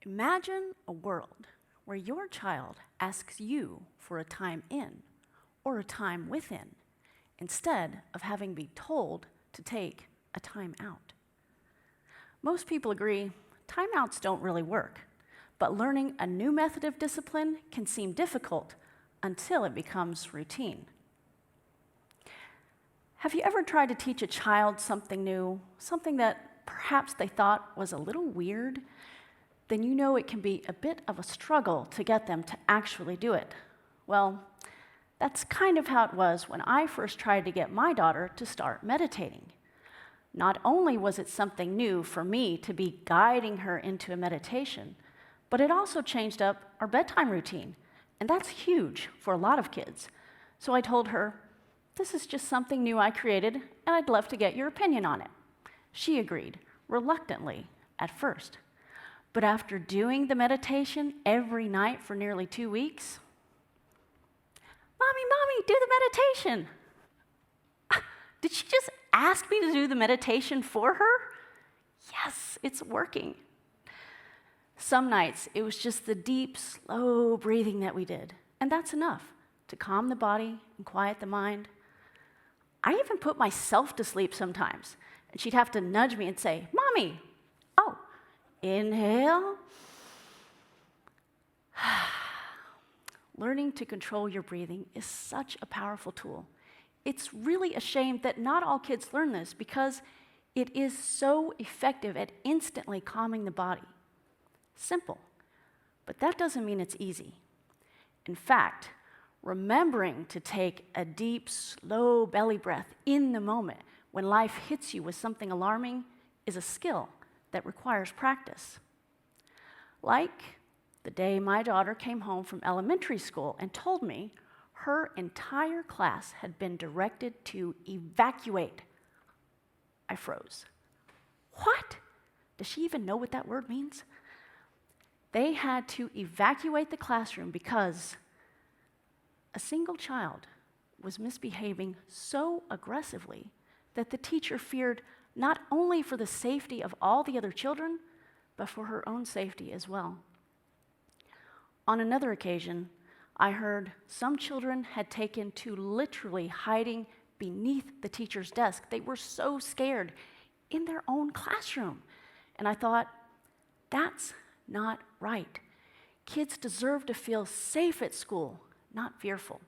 Imagine a world where your child asks you for a time in or a time within instead of having to be told to take a time out. Most people agree timeouts don't really work, but learning a new method of discipline can seem difficult until it becomes routine. Have you ever tried to teach a child something new, something that perhaps they thought was a little weird? Then you know it can be a bit of a struggle to get them to actually do it. Well, that's kind of how it was when I first tried to get my daughter to start meditating. Not only was it something new for me to be guiding her into a meditation, but it also changed up our bedtime routine, and that's huge for a lot of kids. So I told her, "This is just something new I created, and I'd love to get your opinion on it." She agreed, reluctantly at first. But after doing the meditation every night for nearly 2 weeks, Mommy, do the meditation. Did she just ask me to do the meditation for her? Yes, it's working. Some nights, it was just the deep, slow breathing that we did, and that's enough to calm the body and quiet the mind. I even put myself to sleep sometimes, and she'd have to nudge me and say, "Mommy, oh, inhale." Learning to control your breathing is such a powerful tool. It's really a shame that not all kids learn this because it is so effective at instantly calming the body. Simple, but that doesn't mean it's easy. In fact, remembering to take a deep, slow belly breath in the moment when life hits you with something alarming is a skill that requires practice. Like the day my daughter came home from elementary school and told me her entire class had been directed to evacuate. I froze. What? Does she even know what that word means? They had to evacuate the classroom because a single child was misbehaving so aggressively that the teacher feared not only for the safety of all the other children, but for her own safety as well. On another occasion, I heard some children had taken to literally hiding beneath the teacher's desk. They were so scared in their own classroom. And I thought, that's not right. Kids deserve to feel safe at school, not fearful.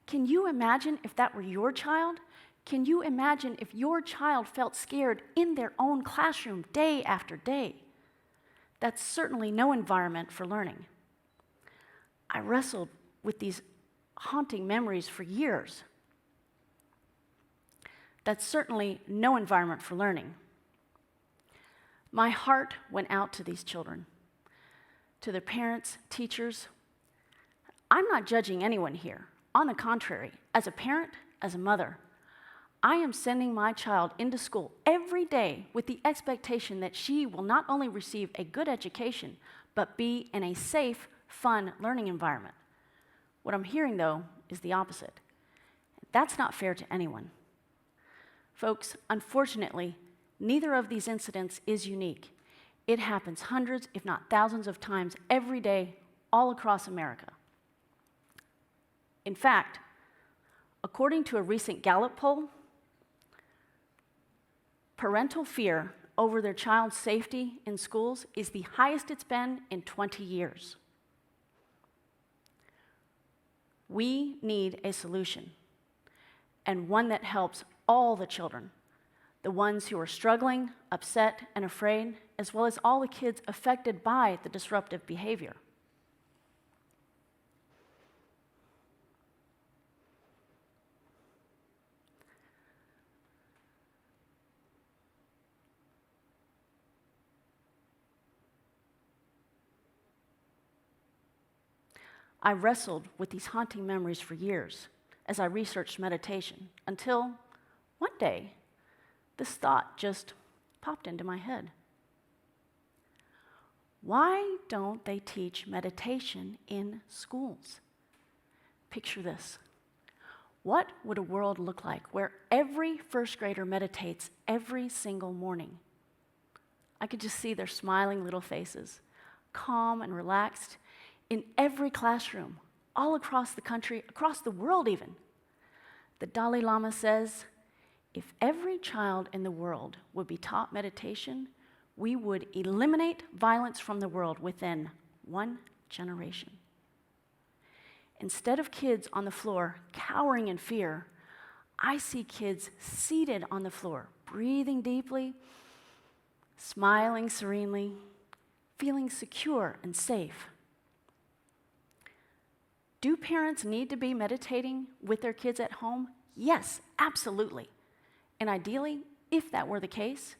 Can you imagine if that were your child? Can you imagine if your child felt scared in their own classroom day after day? That's certainly no environment for learning. I wrestled with these haunting memories for years. That's certainly no environment for learning. My heart went out to these children, to their parents, teachers. I'm not judging anyone here. On the contrary, as a parent, as a mother, I am sending my child into school every day with the expectation that she will not only receive a good education, but be in a safe, fun learning environment. What I'm hearing, though, is the opposite. That's not fair to anyone. Folks, unfortunately, neither of these incidents is unique. It happens hundreds, if not thousands of times every day, all across America. In fact, according to a recent Gallup poll, parental fear over their child's safety in schools is the highest it's been in 20 years. We need a solution, and one that helps all the children, the ones who are struggling, upset, and afraid, as well as all the kids affected by the disruptive behavior. I wrestled with these haunting memories for years as I researched meditation until one day this thought just popped into my head. Why don't they teach meditation in schools? Picture this. What would a world look like where every first grader meditates every single morning? I could just see their smiling little faces, calm and relaxed, in every classroom, all across the country, across the world even. The Dalai Lama says, if every child in the world would be taught meditation, we would eliminate violence from the world within 1 generation. Instead of kids on the floor cowering in fear, I see kids seated on the floor, breathing deeply, smiling serenely, feeling secure and safe. Do parents need to be meditating with their kids at home? Yes, absolutely. And ideally, if that were the case,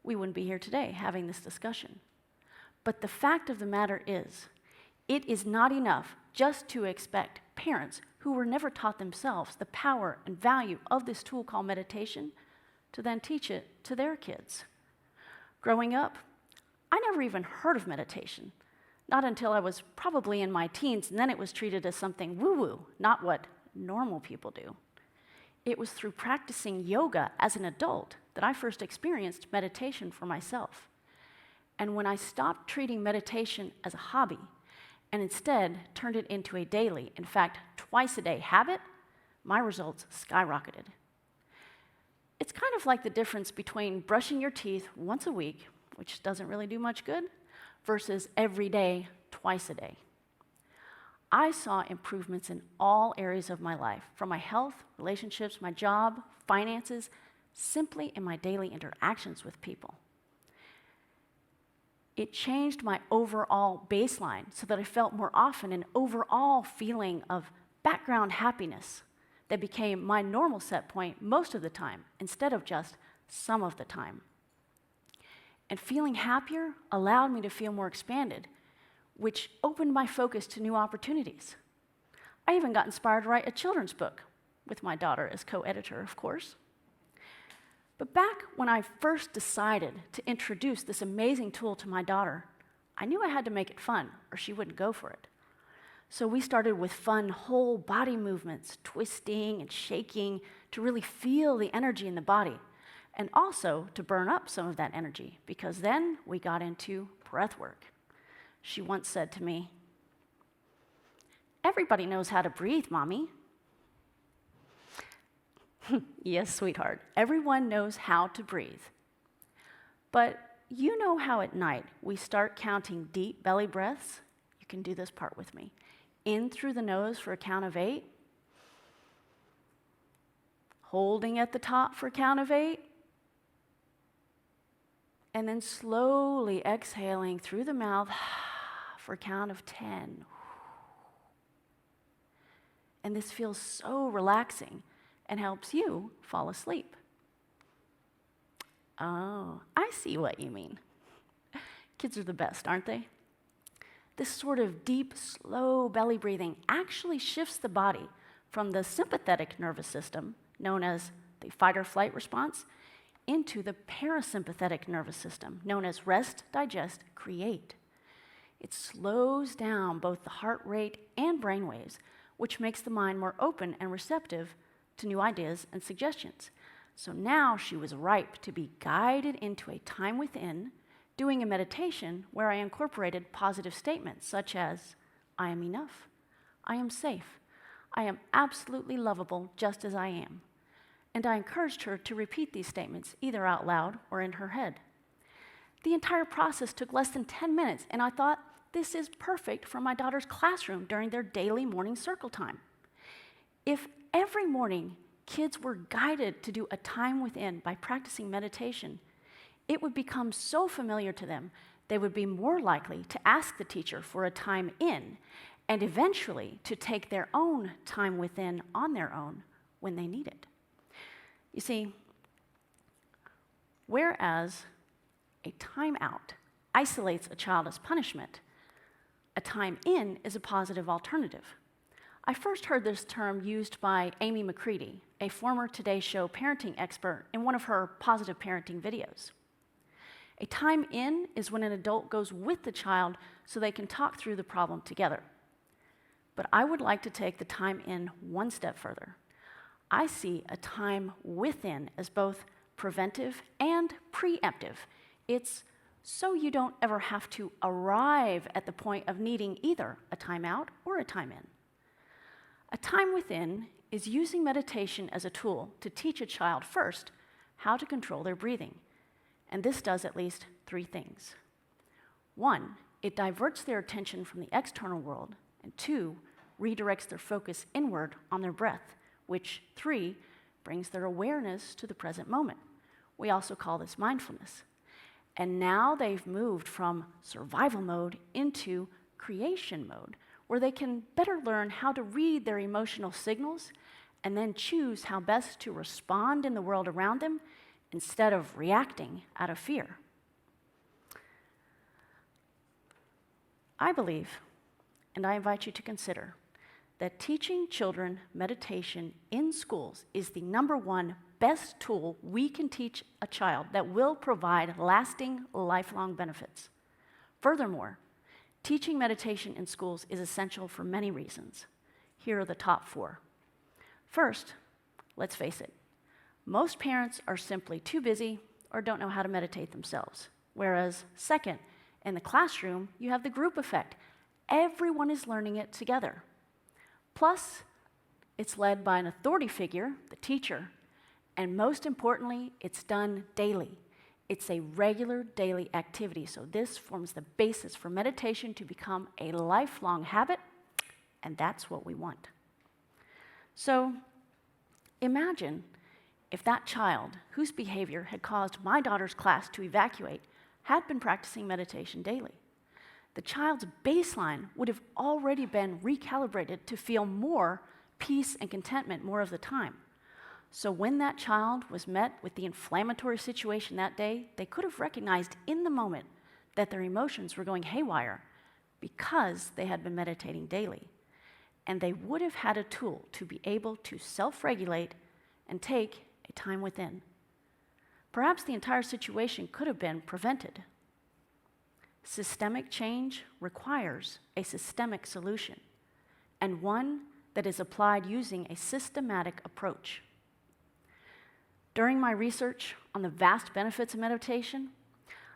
we wouldn't be here today having this discussion. But the fact of the matter is, it is not enough just to expect parents who were never taught themselves the power and value of this tool called meditation to then teach it to their kids. Growing up, I never even heard of meditation, not until I was probably in my teens, and then it was treated as something woo-woo, not what normal people do. It was through practicing yoga as an adult that I first experienced meditation for myself. And when I stopped treating meditation as a hobby and instead turned it into a daily, in fact, twice-a-day habit, my results skyrocketed. It's kind of like the difference between brushing your teeth once a week, which doesn't really do much good, versus every day, twice a day. I saw improvements in all areas of my life, from my health, relationships, my job, finances, simply in my daily interactions with people. It changed my overall baseline so that I felt more often an overall feeling of background happiness that became my normal set point most of the time instead of just some of the time. And feeling happier allowed me to feel more expanded, which opened my focus to new opportunities. I even got inspired to write a children's book, with my daughter as co-editor, of course. But back when I first decided to introduce this amazing tool to my daughter, I knew I had to make it fun, or she wouldn't go for it. So we started with fun whole body movements, twisting and shaking to really feel the energy in the body, and also to burn up some of that energy, because then we got into breath work. She once said to me, "Everybody knows how to breathe, Mommy." Yes, sweetheart, everyone knows how to breathe. But you know how at night we start counting deep belly breaths? You can do this part with me. In through the nose for a count of 8. Holding at the top for a count of 8. And then slowly exhaling through the mouth for a count of 10. And this feels so relaxing and helps you fall asleep. Oh, I see what you mean. Kids are the best, aren't they? This sort of deep, slow belly breathing actually shifts the body from the sympathetic nervous system, known as the fight or flight response, into the parasympathetic nervous system, known as rest, digest, create. It slows down both the heart rate and brain waves, which makes the mind more open and receptive to new ideas and suggestions. So now she was ripe to be guided into a time within, doing a meditation where I incorporated positive statements such as, I am enough, I am safe, I am absolutely lovable just as I am. And I encouraged her to repeat these statements either out loud or in her head. The entire process took less than 10 minutes, and I thought, this is perfect for my daughter's classroom during their daily morning circle time. If every morning kids were guided to do a time within by practicing meditation, it would become so familiar to them, they would be more likely to ask the teacher for a time in, and eventually to take their own time within on their own when they need it. You see, whereas a time out isolates a child as punishment, a time in is a positive alternative. I first heard this term used by Amy McCready, a former Today Show parenting expert, in one of her positive parenting videos. A time in is when an adult goes with the child so they can talk through the problem together. But I would like to take the time in one step further. I see a time within as both preventive and preemptive. It's so you don't ever have to arrive at the point of needing either a timeout or a time in. A time within is using meditation as a tool to teach a child first how to control their breathing, and this does at least 3 things. 1, it diverts their attention from the external world, and 2, redirects their focus inward on their breath, which 3, brings their awareness to the present moment. We also call this mindfulness. And now they've moved from survival mode into creation mode, where they can better learn how to read their emotional signals and then choose how best to respond in the world around them instead of reacting out of fear. I believe, and I invite you to consider, that teaching children meditation in schools is the #1 best tool we can teach a child that will provide lasting, lifelong benefits. Furthermore, teaching meditation in schools is essential for many reasons. Here are the top 4. First, let's face it, most parents are simply too busy or don't know how to meditate themselves. Whereas, second, in the classroom, you have the group effect. Everyone is learning it together. Plus, it's led by an authority figure, the teacher, and most importantly, it's done daily. It's a regular daily activity, so this forms the basis for meditation to become a lifelong habit, and that's what we want. So, imagine if that child whose behavior had caused my daughter's class to evacuate had been practicing meditation daily. The child's baseline would have already been recalibrated to feel more peace and contentment more of the time. So when that child was met with the inflammatory situation that day, they could have recognized in the moment that their emotions were going haywire because they had been meditating daily. And they would have had a tool to be able to self-regulate and take a time within. Perhaps the entire situation could have been prevented. Systemic change requires a systemic solution, and one that is applied using a systematic approach. During my research on the vast benefits of meditation,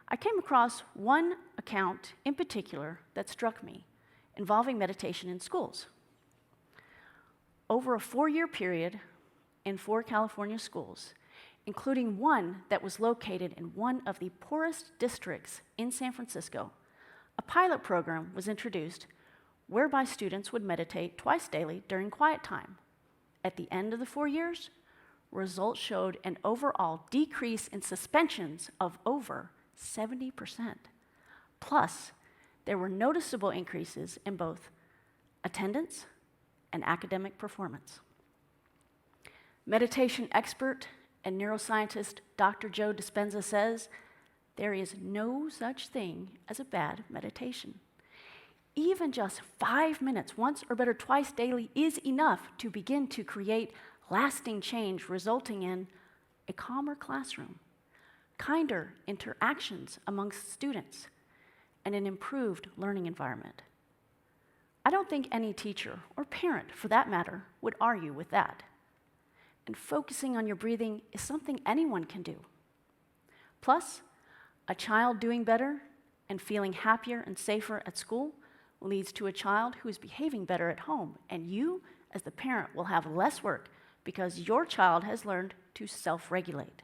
I came across one account in particular that struck me, involving meditation in schools. Over a 4-year period in 4 California schools, including one that was located in one of the poorest districts in San Francisco, a pilot program was introduced whereby students would meditate twice daily during quiet time. At the end of the 4 years, results showed an overall decrease in suspensions of over 70%. Plus, there were noticeable increases in both attendance and academic performance. Meditation expert and neuroscientist Dr. Joe Dispenza says, there is no such thing as a bad meditation. Even just 5 minutes, once or better twice daily, is enough to begin to create lasting change, resulting in a calmer classroom, kinder interactions amongst students, and an improved learning environment. I don't think any teacher, or parent for that matter, would argue with that. And focusing on your breathing is something anyone can do. Plus, a child doing better and feeling happier and safer at school leads to a child who is behaving better at home, and you, as the parent, will have less work because your child has learned to self-regulate.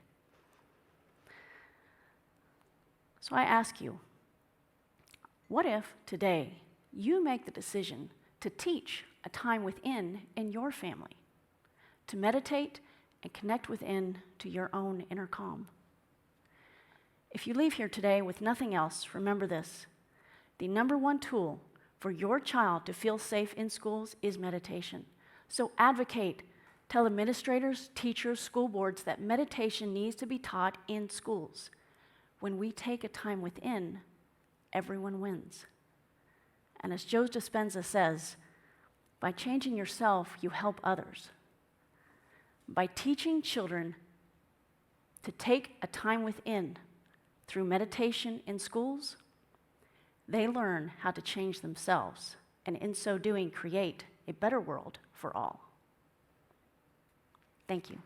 So I ask you, what if today you make the decision to teach a time within in your family, to meditate and connect within to your own inner calm? If you leave here today with nothing else, remember this: the #1 tool for your child to feel safe in schools is meditation. So advocate, tell administrators, teachers, school boards that meditation needs to be taught in schools. When we take a time within, everyone wins. And as Joe Dispenza says, by changing yourself, you help others. By teaching children to take a time within through meditation in schools, they learn how to change themselves, and in so doing, create a better world for all. Thank you.